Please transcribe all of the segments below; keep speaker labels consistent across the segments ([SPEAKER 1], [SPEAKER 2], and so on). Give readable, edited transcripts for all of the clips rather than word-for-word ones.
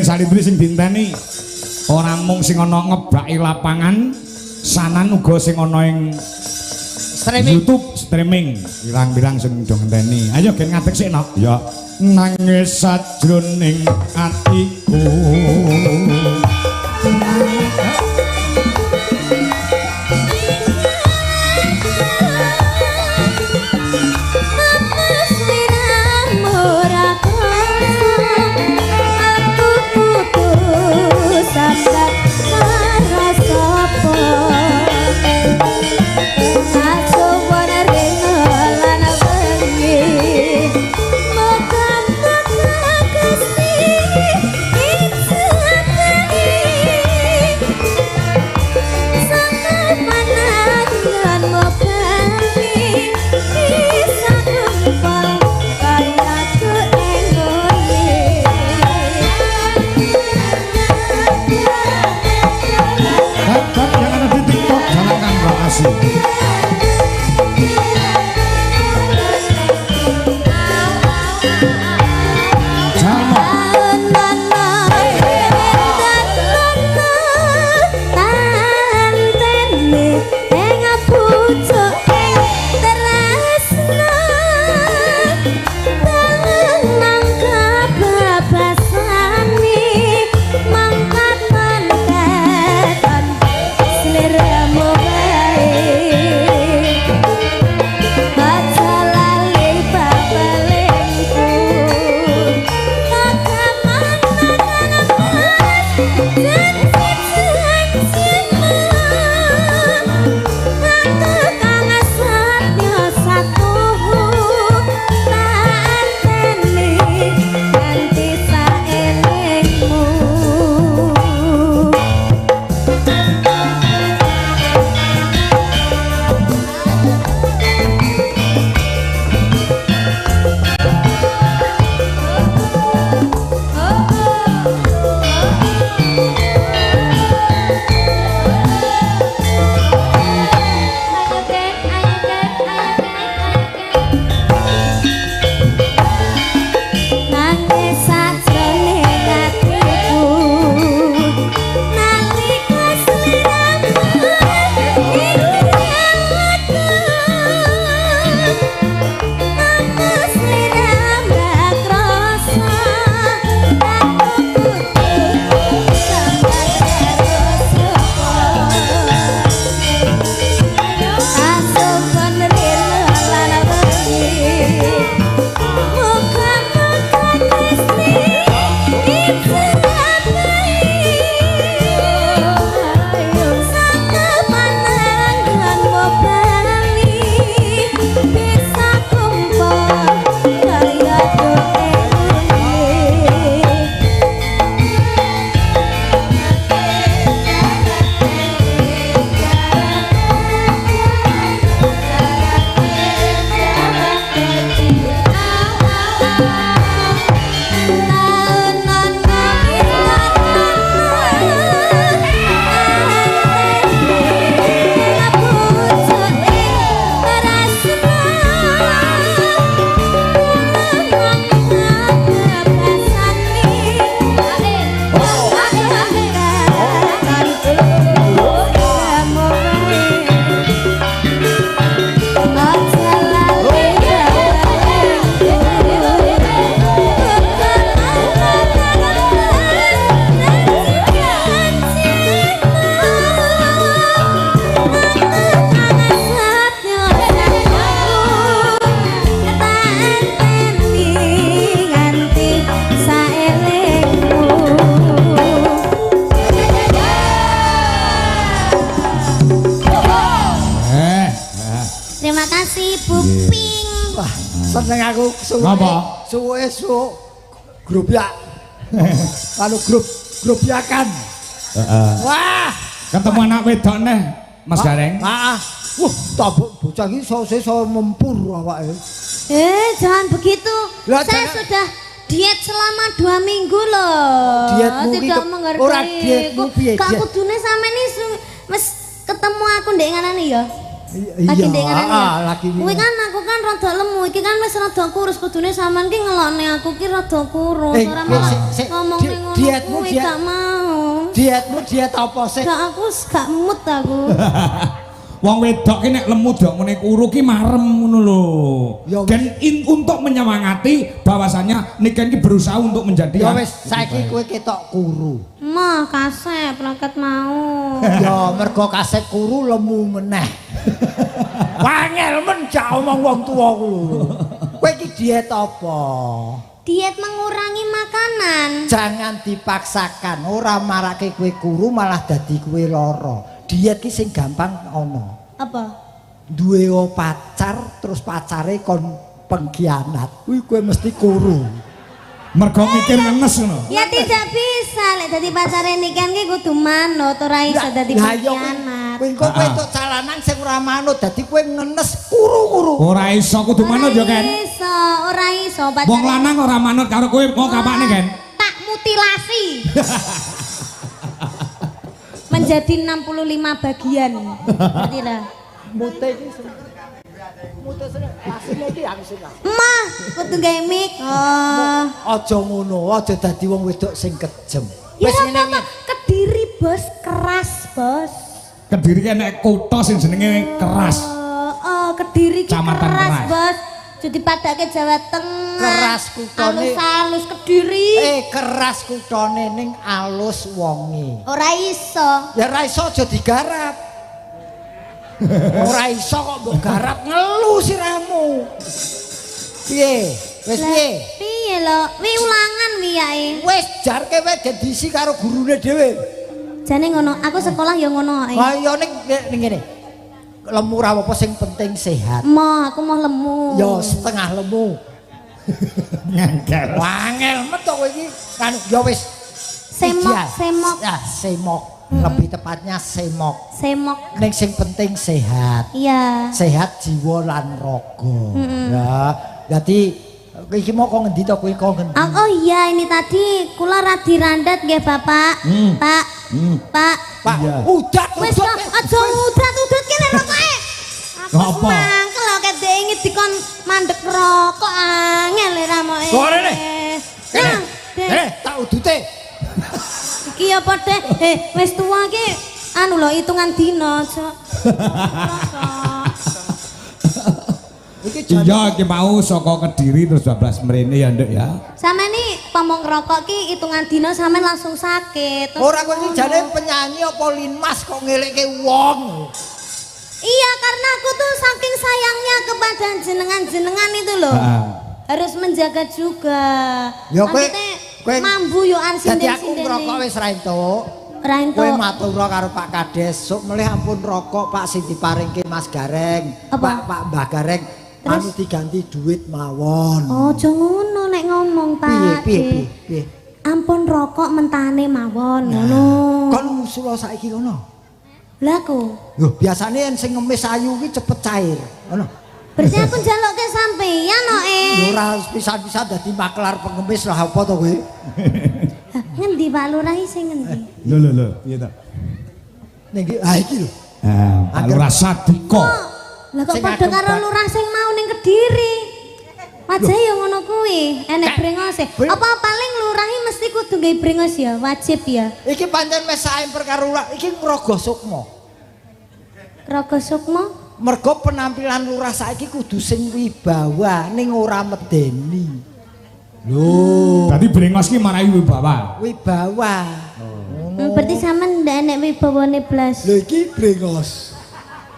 [SPEAKER 1] Salindri sing dinteni ora mung sing ana ngebaki lapangan sanan uga sing ana ing YouTube streaming pirang-pirang sing do ngenteni ayo gen ngadeg sik no ya nangis sajroning atiku
[SPEAKER 2] seneng aku suwe grup ya kalau grup yakan wah
[SPEAKER 1] ketemu anak wedok neh Mas Gareng
[SPEAKER 2] wah bocah iki iso mempur awake
[SPEAKER 3] jangan begitu saya sudah diet selama 2 minggu loh tidak mengerti
[SPEAKER 2] ora dietmu piye
[SPEAKER 3] kok kudune sampeyan iki wis ketemu aku ndek nganane ya Lagi ndek ngene.
[SPEAKER 2] Lagi wingi.
[SPEAKER 3] Kuwi kan aku kan rada lemu, iki kan wis rada kurus kudune sampean ki ngelokne aku ki rada kurus. Ora malah ngomong ning ngono.
[SPEAKER 2] Dietmu
[SPEAKER 3] gak mau.
[SPEAKER 2] Dietmu diet apa sih?
[SPEAKER 3] Gak aku gak mood aku.
[SPEAKER 1] Wong wedok ki nek lemu dok ngene kuru ki marem ngono lho. Dan untuk menyemangati bahwasanya Niken ki berusaha untuk menjadi
[SPEAKER 2] ya wis saiki kowe ketok kuru.
[SPEAKER 3] Mah kasep raket mau.
[SPEAKER 2] Ya mergo kasep kuru lemu meneh. Wangel men jak omong wong tuwa ku lho. Kowe iki diet apa?
[SPEAKER 3] Diet mengurangi makanan.
[SPEAKER 2] Jangan dipaksakan, ora marake kowe kuru malah dadi kowe lara. Diet ki sing gampang ana.
[SPEAKER 3] Apa?
[SPEAKER 2] Duwe pacar terus pacare kon pengkhianat. Kuwi kowe mesti kuru.
[SPEAKER 1] Mergo mikir ngenes ngono.
[SPEAKER 3] Ya tidak bisa lek dadi pacare Niken ki kudu manut ora iso dadi pengkhianat.
[SPEAKER 2] Kowe engko kowe entuk calanan sing ora manut dadi kowe ngenes kuru-kuru.
[SPEAKER 1] Ora iso kudu manut ya Ken.
[SPEAKER 3] Ora iso pacare.
[SPEAKER 1] Wong lanang ora manut karo kowe mau kapane Ken?
[SPEAKER 3] Tak mutilasi. Menjadi 65 bagian. Ngerti lah.
[SPEAKER 2] Mute iki mute asline iki aku sing.
[SPEAKER 3] Mah, kudu gawe mic. Oh.
[SPEAKER 2] Aja ngono, aja dadi wong wedok sing kejem.
[SPEAKER 3] Wis ngene. Kediri bos keras, Bos.
[SPEAKER 1] Kediri ki nek kutha sing jenenge keras.
[SPEAKER 3] Kediri ki keras,
[SPEAKER 1] keras.
[SPEAKER 3] Bos. Jadi padake Jawa Tengah.
[SPEAKER 2] Keras kutone.
[SPEAKER 3] Alus-alus Kediri.
[SPEAKER 2] Keras kutone ning alus wonge.
[SPEAKER 3] Ora iso.
[SPEAKER 2] Ya ora iso aja digarap. Ora iso kok mbok garap ngelu siramu. Piye? Wis piye?
[SPEAKER 3] Piye lho? Wi ulangan wi yae.
[SPEAKER 2] Wis jarke wae diisi karo gurune dhewe.
[SPEAKER 3] Jane ngono, aku sekolah ya ngono ae.
[SPEAKER 2] Ha iya ning ngene. Lemu ora apa sing penting sehat.
[SPEAKER 3] Aku mau lemu.
[SPEAKER 2] Ya setengah lemu.
[SPEAKER 1] Ngangkel.
[SPEAKER 2] Wangel met kowe iki kan ya wis
[SPEAKER 3] semok.
[SPEAKER 2] Ya semok. Lebih tepatnya semok. Ning sing penting sehat.
[SPEAKER 3] Iya.
[SPEAKER 2] Sehat jiwa lan raga. Ya, jadi iki mau kok ngendi to kowe kok ngendi?
[SPEAKER 3] Oh iya, ini tadi kula radi randat nggih Bapak. Pak.
[SPEAKER 2] Pak, udat.
[SPEAKER 3] Wis aja udat kene rokoke.
[SPEAKER 1] Apa?
[SPEAKER 3] Mangkel kok dhek ingin dikon mandek rokok angel ra moke.
[SPEAKER 2] Kok rene? Tak udute.
[SPEAKER 3] Iki apa Dek? Wis tuwa ki anu lho hitungan dina, Cok.
[SPEAKER 1] Iya iki mau saka Kediri terus 12 mrene ya Nduk ya.
[SPEAKER 3] Sampe ni pamong ngerokok ki hitungan dina sampe langsung sakit.
[SPEAKER 2] Ora kowe iki jane penyanyi apa linmas kok ngelekke wong.
[SPEAKER 3] Iya karena aku tuh saking sayangnya kepada jenengan-jenengan itu loh. Harus menjaga juga.
[SPEAKER 2] Ya kowe
[SPEAKER 3] mambu yo ansinden-sindene.
[SPEAKER 2] Dadi aku ngerokok wis ra entuk. Kowe matur karo Pak Kades, sok melih ampun rokok Pak sing diparingke Mas Gareng. Pak Mbah Gareng anu diganti duit mawon.
[SPEAKER 3] Oh, aja ngono nek ngomong Pak.
[SPEAKER 2] Piye?
[SPEAKER 3] Ampun rokok mentane mawon ngono.
[SPEAKER 2] Kon ngusul saiki ngono.
[SPEAKER 3] Lah aku.
[SPEAKER 2] Lho, biasane sing ngemis ayu ki cepet cair. Ngono.
[SPEAKER 3] Berarti aku njalukke sampeyan kok
[SPEAKER 2] Lho ora pisan-pisan dadi maklar pengemis lah apa to kowe?
[SPEAKER 3] Ngendi Pak Lurah sing ngendi?
[SPEAKER 1] Lho, piye to?
[SPEAKER 2] Ning iki lho.
[SPEAKER 1] Pak Lurah Sadiko.
[SPEAKER 3] Lah kok padha karo lurah sing mau ning Kediri. Wajah ya ngono kuwi, enek brengose. Apa paling lurah mesti kudu gawe brengos ya, wajib ya.
[SPEAKER 2] Iki pancen wis saemper karo lurah, iki Raga Sukma.
[SPEAKER 3] Raga Sukma?
[SPEAKER 2] Mergo penampilan lurah saiki kudu sing wibawa ning ora medeni. Lho,
[SPEAKER 1] dadi brengos ki marai wibawa.
[SPEAKER 2] Wibawa.
[SPEAKER 3] Berarti sampean ndak enek wibawane blas.
[SPEAKER 2] Lho iki brengos.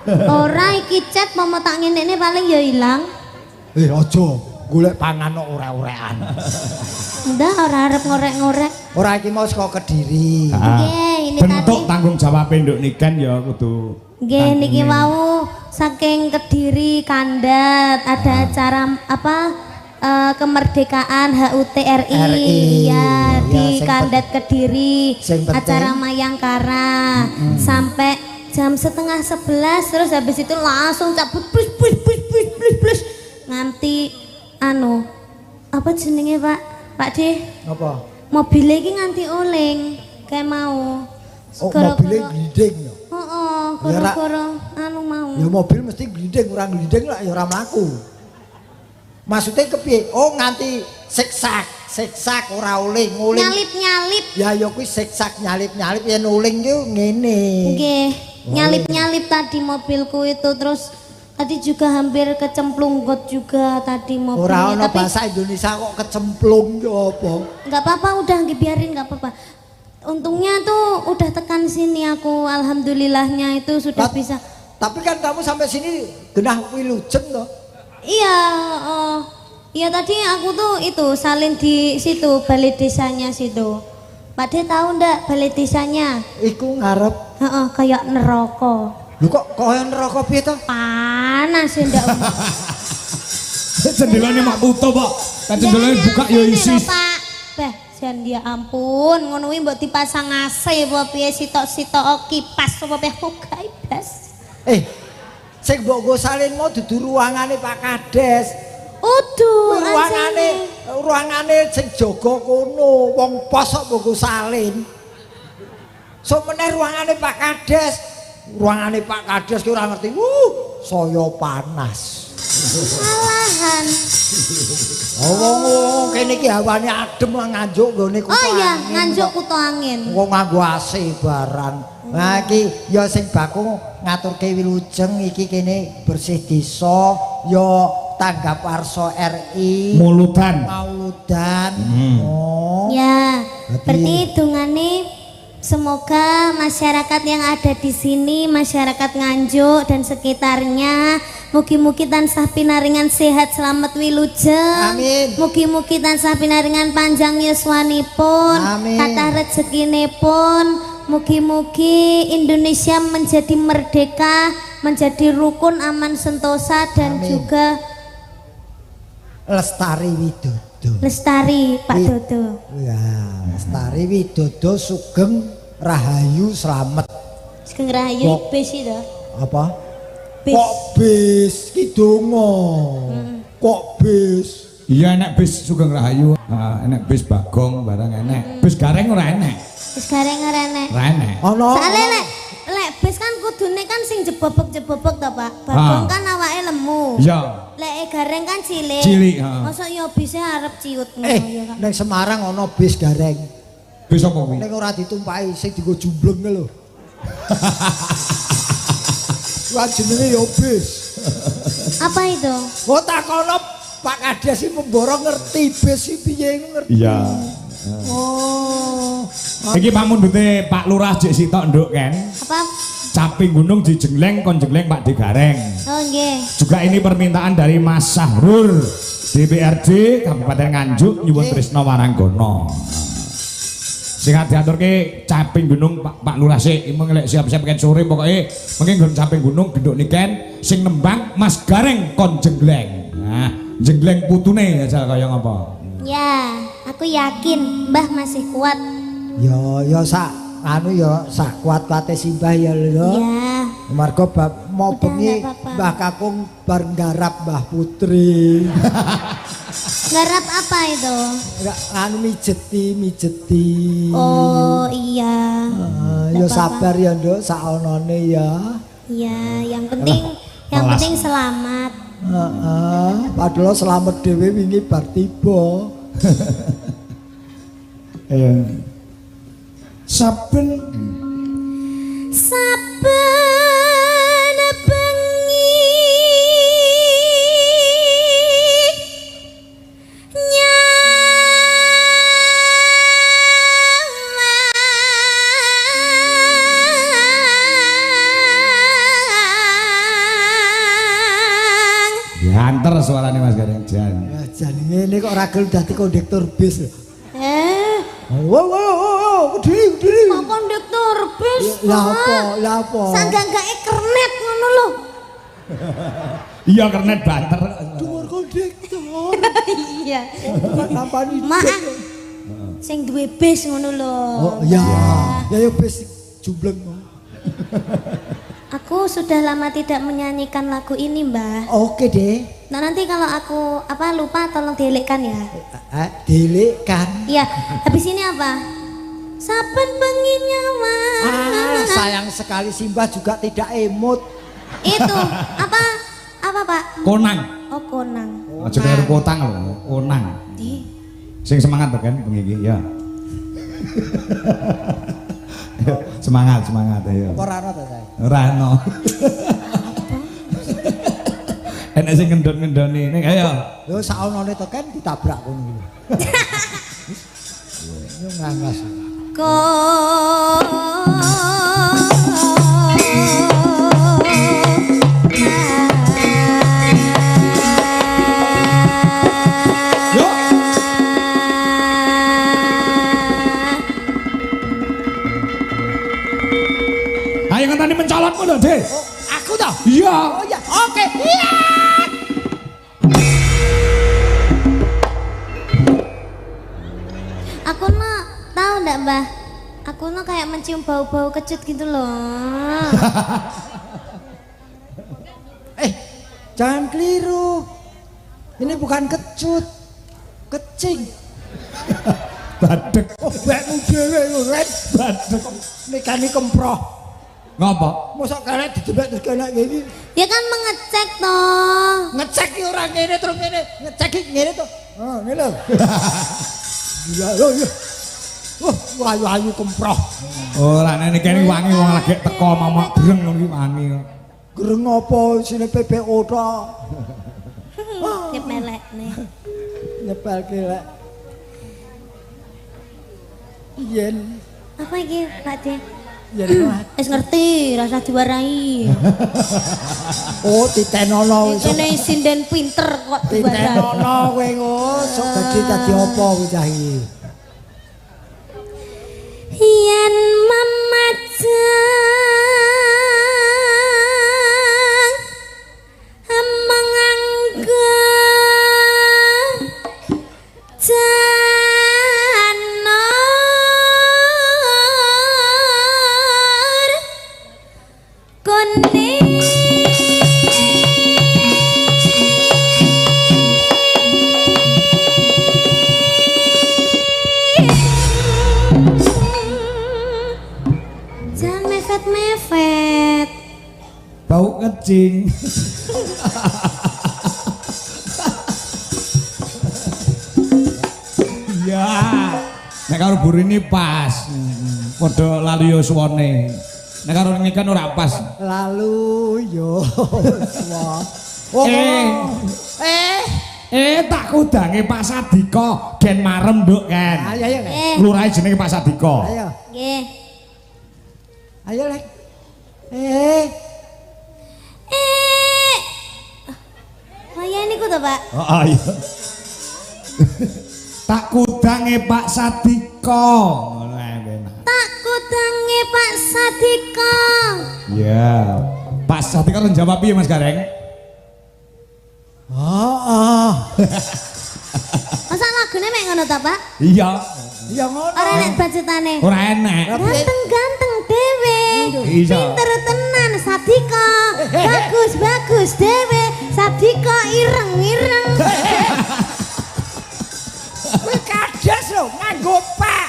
[SPEAKER 3] Ora iki cat momo tak ngene paling ya ilang.
[SPEAKER 2] Aja golek pangan kok ora-orekan.
[SPEAKER 3] Ndak ora arep ngorek-ngorek.
[SPEAKER 2] Ora iki mau saka Kediri.
[SPEAKER 3] Nggih, ini
[SPEAKER 1] bentuk tanggung jawab Nduk Niken ya kudu.
[SPEAKER 3] Nggih niki wau saking Kediri kandat ada acara apa kemerdekaan HUT RI ya di kandat Kediri acara Mayangkara sampai jam 10:30 terus habis itu langsung cabut plus nganti anu apa jenenge Pak D
[SPEAKER 2] apa
[SPEAKER 3] mobilnya iki nganti oleng kayak mau
[SPEAKER 2] mobilnya gliding ya
[SPEAKER 3] heeh gara-gara anu mau.
[SPEAKER 2] Ya mobil mesti glinding, ora glinding lah ya ora mlaku. Maksudnya kepiye? Oh nganti siksak ora oleh nguling.
[SPEAKER 3] Nyalip-nyalip.
[SPEAKER 2] Ya ya kuwi siksak nyalip-nyalip ya nuling ki ngene.
[SPEAKER 3] Nggih, nyalip-nyalip tadi mobilku itu terus tadi juga hampir kecemplung got juga tadi mobilnya.
[SPEAKER 2] Ora ana
[SPEAKER 3] tapi
[SPEAKER 2] bahasa Indonesia kok kecemplung ya apa?
[SPEAKER 3] Enggak apa-apa udah biarin enggak apa-apa. Untungnya tuh udah tekan sini aku alhamdulillahnya itu sudah bisa.
[SPEAKER 2] Tapi kan kamu sampai sini genah wilujeng toh?
[SPEAKER 3] Iya, iya tadi aku tuh itu salin di situ balai desanya situ. Pak De tahu ndak balai desanya?
[SPEAKER 2] Iku ngarep.
[SPEAKER 3] Heeh, kayak neraka.
[SPEAKER 2] Lho kok koyo neraka piye toh?
[SPEAKER 3] Panas ya ndak.
[SPEAKER 1] Jendelane mak tutup kok. Kan jendelane buka ya isi.
[SPEAKER 3] Pak. Bah, jan dia ampun, ngono kuwi mbok dipasang AC apa piye sitok-sitok kipas apa piye kok gaibas.
[SPEAKER 2] Sing mbok go salin mau dudu ruangane Pak Kades.
[SPEAKER 3] Uduh,
[SPEAKER 2] ruangane sing jaga kono, wong pos kok mbok go salin. Sok meneh ruangane Pak Kades. Ruangane Pak Kades ki ora ngerti. Saya panas.
[SPEAKER 3] Salahan.
[SPEAKER 2] Oh, kene iki hawane adem nganjuk nggone kutu angin.
[SPEAKER 3] Oh iya, nganjuk kutu angin.
[SPEAKER 2] Wong nganggo AC barang. Nah iki ya sing baku ngaturke wilujeng iki kene bersih desa ya tanggap warsa RI
[SPEAKER 1] Mauludan.
[SPEAKER 2] Oh.
[SPEAKER 3] Ya, berarti dungane semoga masyarakat yang ada di sini, masyarakat Nganjuk dan sekitarnya, mugi-mugi tansah pinaringan sehat selamat wilujeng.
[SPEAKER 2] Amin.
[SPEAKER 3] Mugi-mugi tansah pinaringan panjang yuswanipun, kathah rezekinipun. Mugi-mugi Indonesia menjadi merdeka, menjadi rukun, aman, sentosa dan juga
[SPEAKER 2] Lestari Widodo.
[SPEAKER 3] lestari Pak Dodo.
[SPEAKER 2] Ya, Lestari Widodo sugeng rahayu slamet.
[SPEAKER 3] Sugeng rahayu bis itu.
[SPEAKER 2] Apa?
[SPEAKER 3] Bis.
[SPEAKER 2] Kok bis ki donga. Kok bis?
[SPEAKER 1] Iya enek bis Sugeng Rahayu, enek bis Bagong barang enek. Bis Gareng ora enek.
[SPEAKER 3] Bis gareng ora enek.
[SPEAKER 1] Ora enek.
[SPEAKER 2] Ono.
[SPEAKER 3] Soale lek bis kan kudune kan sing jebobok-jebobok to, Pak. Bagong kan awake lemu.
[SPEAKER 1] Iya.
[SPEAKER 3] Lek gareng kan cilik.
[SPEAKER 1] Cilik, heeh.
[SPEAKER 3] Mosok yo bise arep ciut ngono ya, Kak.
[SPEAKER 2] Ning Semarang ono bis gareng.
[SPEAKER 1] Bis apa kuwi?
[SPEAKER 2] Ning ora ditumpaki sing dienggo jumbleng lho. Wah jenenge yo bis.
[SPEAKER 3] Apa itu?
[SPEAKER 2] Kok takono Pak Kades iki pemboro ngerti bis iki piye ngerti.
[SPEAKER 1] Iya.
[SPEAKER 2] Oh.
[SPEAKER 1] Iki pamundhute Pak Lurah jek sitok nduk kan.
[SPEAKER 3] Apa?
[SPEAKER 1] Caping gunung dijengleng kon jengleng Pak De Gareng.
[SPEAKER 3] Oh nggih.
[SPEAKER 1] Juga ini permintaan dari Mas Sahrul DPRD Kabupaten Nganjuk nyuwun tresna waranggono. Sing diaturke caping gunung Pak Lurah sik lek siap-siap ken sore pokoke mengke nggon caping gunung genduk niken sing nembang Mas Gareng kon jengleng. Nah, jengleng putune aja kaya ngapa.
[SPEAKER 3] Ya, aku yakin Mbah masih kuat.
[SPEAKER 2] Ya sak anu ya sak kuat-kuate Simbah ya lho.
[SPEAKER 3] Ya.
[SPEAKER 2] Margo mau
[SPEAKER 3] Udah,
[SPEAKER 2] bengi
[SPEAKER 3] nggak apa-apa.
[SPEAKER 2] Mbah Kakung bar nggarap Mbah Putri.
[SPEAKER 3] Garap apa itu?
[SPEAKER 2] Enggak anu mijeti.
[SPEAKER 3] Oh iya.
[SPEAKER 2] Ya
[SPEAKER 3] Nggak
[SPEAKER 2] sabar ya Nduk sak onone ya.
[SPEAKER 3] Iya, yang penting selamat.
[SPEAKER 2] Padahal selamat dhewe wingi bar tiba.
[SPEAKER 1] Saben
[SPEAKER 3] bengi
[SPEAKER 1] Banter suarane Mas Gareng jan.
[SPEAKER 2] Jan ngene kok ora gelem dadi kondektur bis. Wow, berdiri.
[SPEAKER 3] Kok kondektur bis?
[SPEAKER 2] Lah apa?
[SPEAKER 3] Sangganggae kernet ngono lho.
[SPEAKER 1] Iya kernet banter.
[SPEAKER 2] Dhuwur kondektur.
[SPEAKER 3] Iya.
[SPEAKER 2] Nampani.
[SPEAKER 3] Maaf. Sing duwe bis ngono lho.
[SPEAKER 2] Oh iya. Ya bis jumbleng.
[SPEAKER 3] Aku sudah lama tidak menyanyikan lagu ini, Mbah.
[SPEAKER 2] Oke deh.
[SPEAKER 3] Nah, nanti kalau aku lupa tolong dielekkan ya.
[SPEAKER 2] Dielekkan.
[SPEAKER 3] Iya, habis ini apa? saben bengi nyawa.
[SPEAKER 2] Sayang sekali Simbah juga tidak emot.
[SPEAKER 3] Itu apa Pak?
[SPEAKER 1] Konang.
[SPEAKER 3] Oh konang.
[SPEAKER 1] Aja karo kotang lho, konang.
[SPEAKER 3] Di.
[SPEAKER 1] Sing semangat to kan bengi iki ya. Semangat ayo.
[SPEAKER 2] Ora ana ta saya.
[SPEAKER 1] Ora ono. Enak sing ngendon-ngendoni ning ayo.
[SPEAKER 2] Lho saonone to kan ditabrak ngono iki. Yo ngangas.
[SPEAKER 1] Ayo ngenteni mencolotmu lho, Dik.
[SPEAKER 2] Aku toh?
[SPEAKER 1] Iya.
[SPEAKER 2] Oh iya. Oke. Iya.
[SPEAKER 3] Aku tahu ndak Mbah? Aku kayak mencium bau-bau kecut gitu loh.
[SPEAKER 2] Jangan keliru. Ini bukan kecut. Kecing.
[SPEAKER 1] Badek.
[SPEAKER 2] Oh, bekmu dhewe lho, Ren.
[SPEAKER 1] Badek.
[SPEAKER 2] Nikani kemproh.
[SPEAKER 1] Ngapa?
[SPEAKER 2] Mosok karek didebek terus kena ngene.
[SPEAKER 3] Ya kan mengecek toh.
[SPEAKER 2] Ngecek ki ora ngene terus ngene. Ngecek ki ngene to. Oh, ngene lho. Gila lho ya. Wah, ayu kemproh.
[SPEAKER 1] Ora nek kene wangi wong lagi teko mamak greng ngono iki wangi.
[SPEAKER 2] Gereng apa sine PPO tok.
[SPEAKER 3] Nyepelek nih.
[SPEAKER 2] Nyepel kelek. Yen
[SPEAKER 3] Apa iki Pak De?
[SPEAKER 2] yen
[SPEAKER 3] Wis ngerti, rasa diwarai.
[SPEAKER 2] oh titenono
[SPEAKER 3] Kene sinden pinter kok diwarai.
[SPEAKER 2] titenono kowe kok sok dadi apa kowe cah iki.
[SPEAKER 3] Yen mamajang menganggo janor kuning jangan mepet-mepet.
[SPEAKER 1] Bau kecing. Iya. Nek karo burine pas. Padha lalu yuswane. Nek karo ngikan ora pas.
[SPEAKER 2] Lalu yo wah. Oh,
[SPEAKER 1] Tak kudange Pak Sadika gen marem nduk kan.
[SPEAKER 2] ayo
[SPEAKER 1] Lurahe jenenge Pak Sadika.
[SPEAKER 2] ayo
[SPEAKER 3] Nggih.
[SPEAKER 2] ayo lek
[SPEAKER 3] Kaya niku to, Pak.
[SPEAKER 1] Heeh iya. Tak kudange Pak Sadika. Ngono ae benar.
[SPEAKER 3] Tak kudange Pak Sadika.
[SPEAKER 1] Iya. Pak Sadika kan jawab piye Mas Gareng?
[SPEAKER 3] Masa lagune mek ngono ta, Pak?
[SPEAKER 1] Iya.
[SPEAKER 2] ya ngono
[SPEAKER 3] Ora nek budgetane.
[SPEAKER 1] Ora enak.
[SPEAKER 3] Ganteng-ganteng dhewe.
[SPEAKER 1] Iya.
[SPEAKER 3] Pinter tenan Sadika. Bagus-bagus dhewe. Sadika ireng-ireng.
[SPEAKER 2] kowe kades lho nganggo pak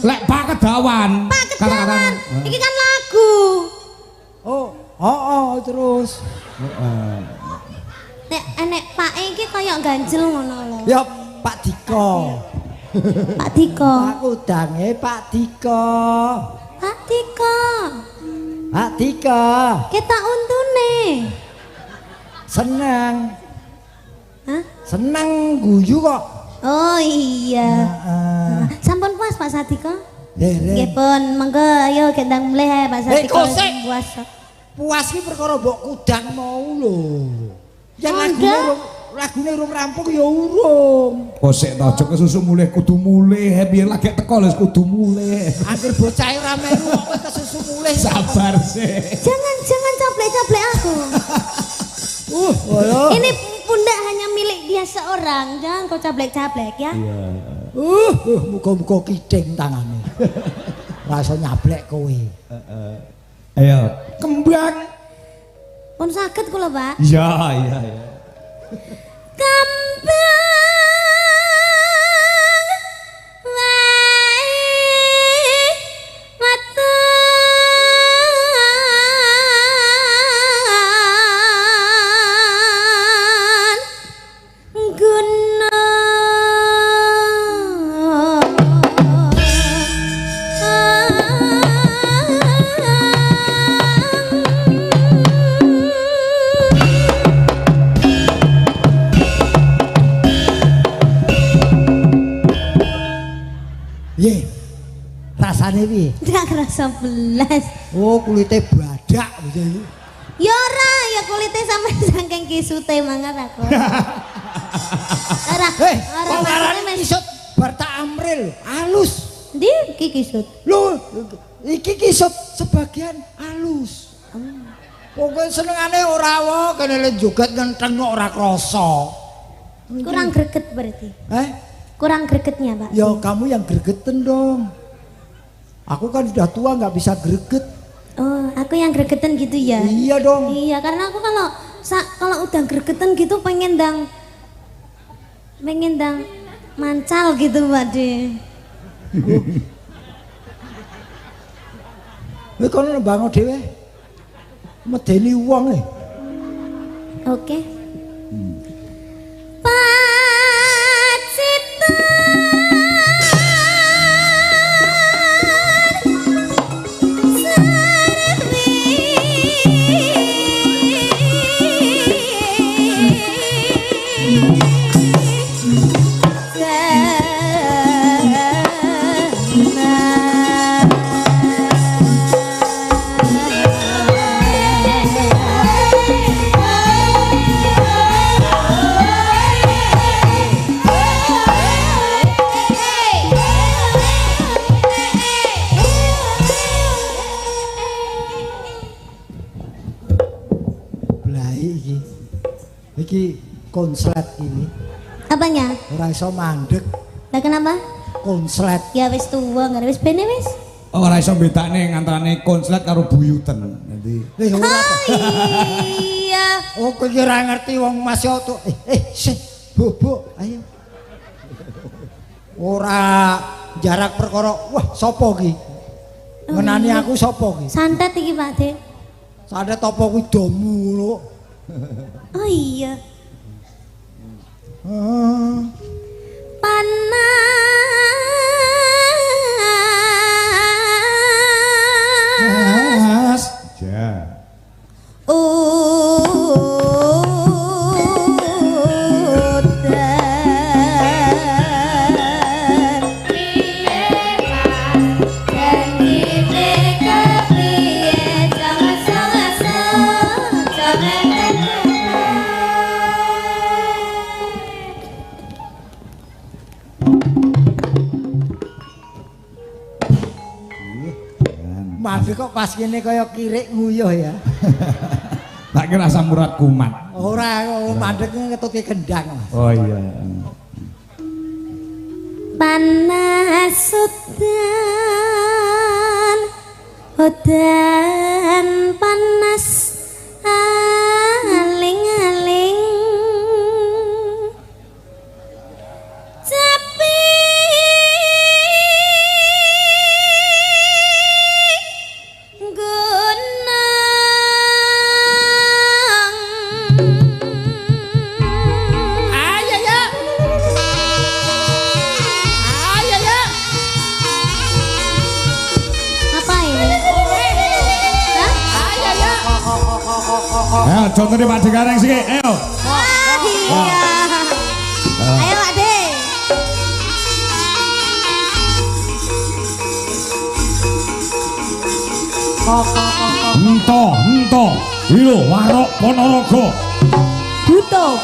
[SPEAKER 1] Lek Pak Kedawan.
[SPEAKER 3] Pak Kedawan. Iki kan lagu.
[SPEAKER 2] terus
[SPEAKER 3] Nek Pak iki kaya ganjel ngono lho.
[SPEAKER 2] ya Pak Dika
[SPEAKER 3] Pak Dika.
[SPEAKER 2] aku dange Pak Dika
[SPEAKER 3] Pak Dika.
[SPEAKER 2] Pak Dika
[SPEAKER 3] Ketak untune.
[SPEAKER 2] seneng
[SPEAKER 3] Hah?
[SPEAKER 2] seneng guyu kok
[SPEAKER 3] Oh iya. Sampun puas Pak Sadika? Nggih pun, monggo ayo gendang mleh Pak Sadika.
[SPEAKER 2] kosek.
[SPEAKER 3] Puas.
[SPEAKER 2] puas ki perkara mbok kudang mau lho ya
[SPEAKER 3] Oh,
[SPEAKER 2] lagune urung rampung ya urung
[SPEAKER 1] Kosek to aja kesusu mulih kudu mulih. Biyen lagi teko lho kudu mulih.
[SPEAKER 2] anggere bocah ora meru kok kowe kesusu mulih
[SPEAKER 1] Sabar sih.
[SPEAKER 3] Jangan coplek-coplek aku. Ini pundak hanya milik dia seorang. Jangan kau cablek-cablek ya.
[SPEAKER 2] muga-muga kiding tangane rasa nyablek kowe
[SPEAKER 1] Ayo, kembang.
[SPEAKER 3] Pun sakit kula, Pak.
[SPEAKER 1] Iya.
[SPEAKER 3] Kembang wae
[SPEAKER 2] Rasane piye?
[SPEAKER 3] Ndak kerasa belas.
[SPEAKER 2] Oh, kulite badak gitu.
[SPEAKER 3] Ya ora, ya kulitnya sampai saking kisute mangan aku. Ora,
[SPEAKER 2] Kok ngarani kisut bar tak amril, halus.
[SPEAKER 3] Ndi iki kisut?
[SPEAKER 2] Lho, iki kisut sebagian halus. Pokoke senengane ora wae kene le joget ngenteng kok ora krasa.
[SPEAKER 3] Kurang greget berarti. Kurang gregetnya, Pak.
[SPEAKER 2] Ya kamu yang gregeten dong. Aku kan sudah tua nggak bisa greget.
[SPEAKER 3] Oh, aku yang gregetan gitu ya?
[SPEAKER 2] Iya dong.
[SPEAKER 3] Iya, karena aku kalau udah gregetan gitu pengen dang mancal gitu, Pak De.
[SPEAKER 2] Kowe kono bangun dhewe. Medeni wong e.
[SPEAKER 3] Oke.
[SPEAKER 2] Iki konslet ini.
[SPEAKER 3] Apanya?
[SPEAKER 2] Ora iso mandek.
[SPEAKER 3] Lah kenapa?
[SPEAKER 2] Konslet.
[SPEAKER 3] Ya wis tuwa, nggak wis bene wis.
[SPEAKER 1] Ora iso bedakne antarané konslet karo buyuten. Dadi
[SPEAKER 2] Ora.
[SPEAKER 3] Iya.
[SPEAKER 2] Oh, kowe ora ngerti wong masih tuh. Bobo, ayo. Ora jarak perkara. Wah, sapa iki? Ngenani aku sapa iki?
[SPEAKER 3] Santet iki, Pak De.
[SPEAKER 2] Santet apa kuwi domu lho.
[SPEAKER 3] Oh iya.
[SPEAKER 2] Panas.
[SPEAKER 1] ja.
[SPEAKER 2] Tapi kok pas gini kaya kirik nguyuh ya.
[SPEAKER 1] Tak kira samurat kumat.
[SPEAKER 2] Ora, mandek ngetutke gendang.
[SPEAKER 1] Oh iya.
[SPEAKER 3] Panas udan panas aling-aling
[SPEAKER 1] Ayo contohnya Pak De Gareng sih, ayo.
[SPEAKER 3] Iya. Ayo Pak De.
[SPEAKER 1] Ento, ilo warok Ponorogo.
[SPEAKER 3] Buto.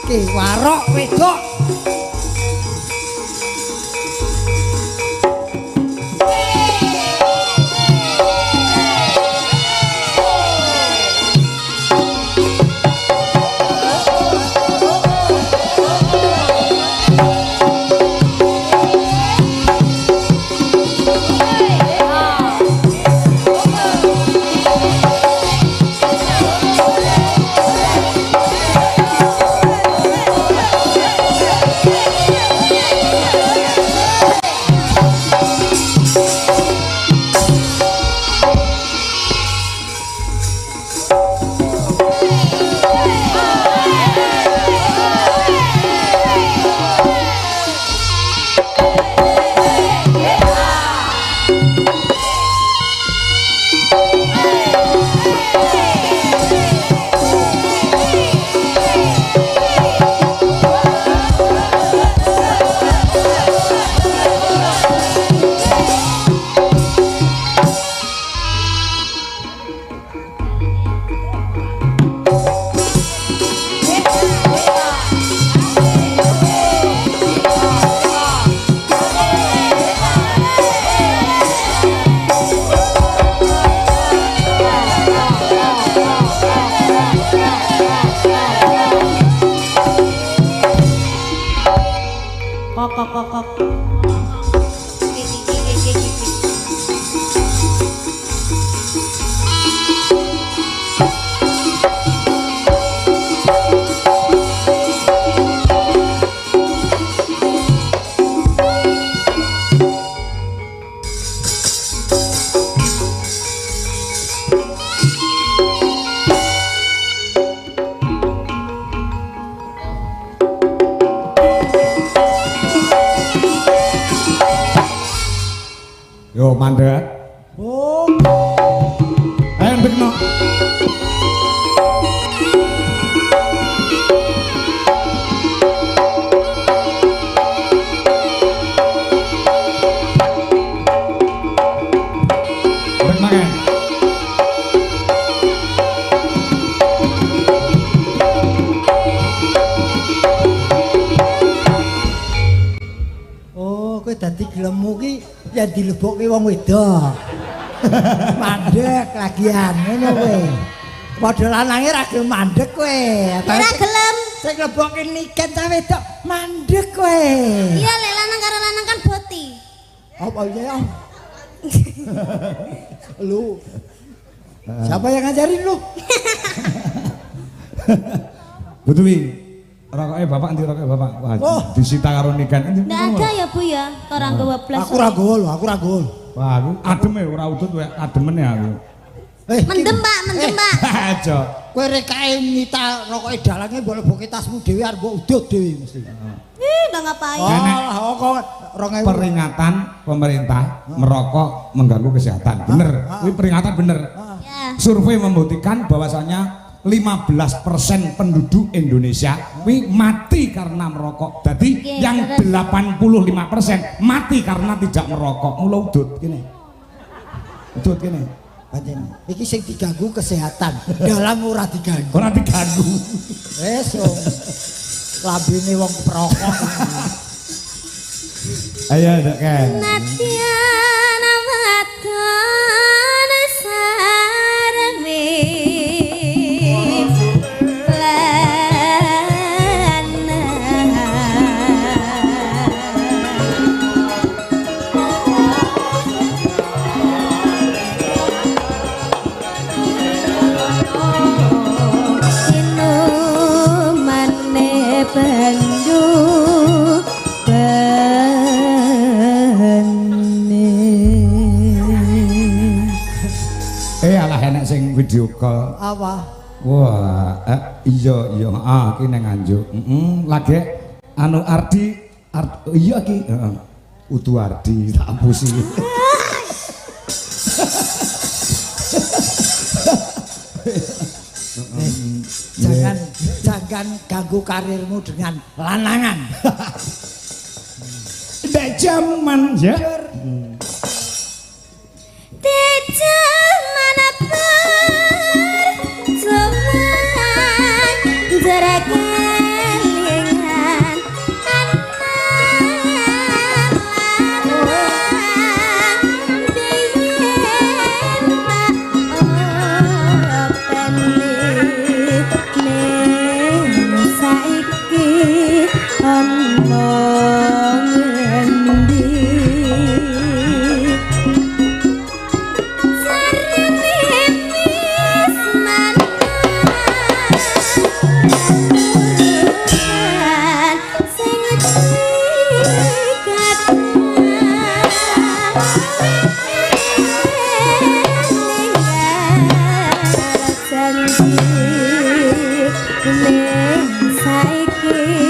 [SPEAKER 2] iki warok wedok.
[SPEAKER 1] Yo mandek.
[SPEAKER 2] Oh.
[SPEAKER 1] Ayo ndekno. Ndekno kan.
[SPEAKER 2] Oh, kowe dadi gelemu ki ya dilebokke wong wedok. Mandek lagian ngono kowe. Padha lanange ra gelem mandek kowe.
[SPEAKER 3] Ora gelem.
[SPEAKER 2] Sing lebokke niken ta wedok mandek kowe.
[SPEAKER 3] Iya lek lanang karo lanang kan boti.
[SPEAKER 2] Apa iya? Lu. Siapa yang ngajarin lu?
[SPEAKER 1] Butuwi. Rokoknya bapak nanti rokoknya bapak. Wah,
[SPEAKER 2] Oh.
[SPEAKER 1] disita karo nikan.
[SPEAKER 3] Nggak ada ya Bu ya, orang gawa blas.
[SPEAKER 2] Aku ra gol, aku ra gol.
[SPEAKER 1] Wah, aku adem ya ora udut wae ademen ya aku.
[SPEAKER 3] Mendem Pak, mendem Pak.
[SPEAKER 1] Aja.
[SPEAKER 2] Kowe rek kae nyita rokoke dalange mbok lebokke tasmu dhewe arep mbok udut dhewe mesti.
[SPEAKER 3] Udah ngapain?
[SPEAKER 2] Oh, kok 2000.
[SPEAKER 1] Peringatan pemerintah merokok mengganggu kesehatan. Bener. Ini peringatan bener.
[SPEAKER 3] Ya.
[SPEAKER 1] Survei membuktikan bahwasanya 15% penduduk Indonesia mati karena merokok. Jadi
[SPEAKER 3] Oke,
[SPEAKER 1] yang
[SPEAKER 3] terus.
[SPEAKER 1] 85% mati karena tidak merokok. Mula udut gini. Udut gini.
[SPEAKER 2] Pancen iki sing diganggu kesehatan, dalam ora diganggu.
[SPEAKER 1] Ora diganggu.
[SPEAKER 2] Wes lambene wong perokok.
[SPEAKER 1] Ayo Dek Ken.
[SPEAKER 3] Natiana maton sarame
[SPEAKER 1] Alah enak sing video call.
[SPEAKER 2] Apa?
[SPEAKER 1] Wah, iya ki nang Nganjuk. Lagi anu Ardi, iya ki, Utu Ardi tak ampusi.
[SPEAKER 2] Jangan ganggu karirmu dengan lanangan.
[SPEAKER 1] Dek jaman ya.
[SPEAKER 3] Dek jaman berjaman jerakan saiki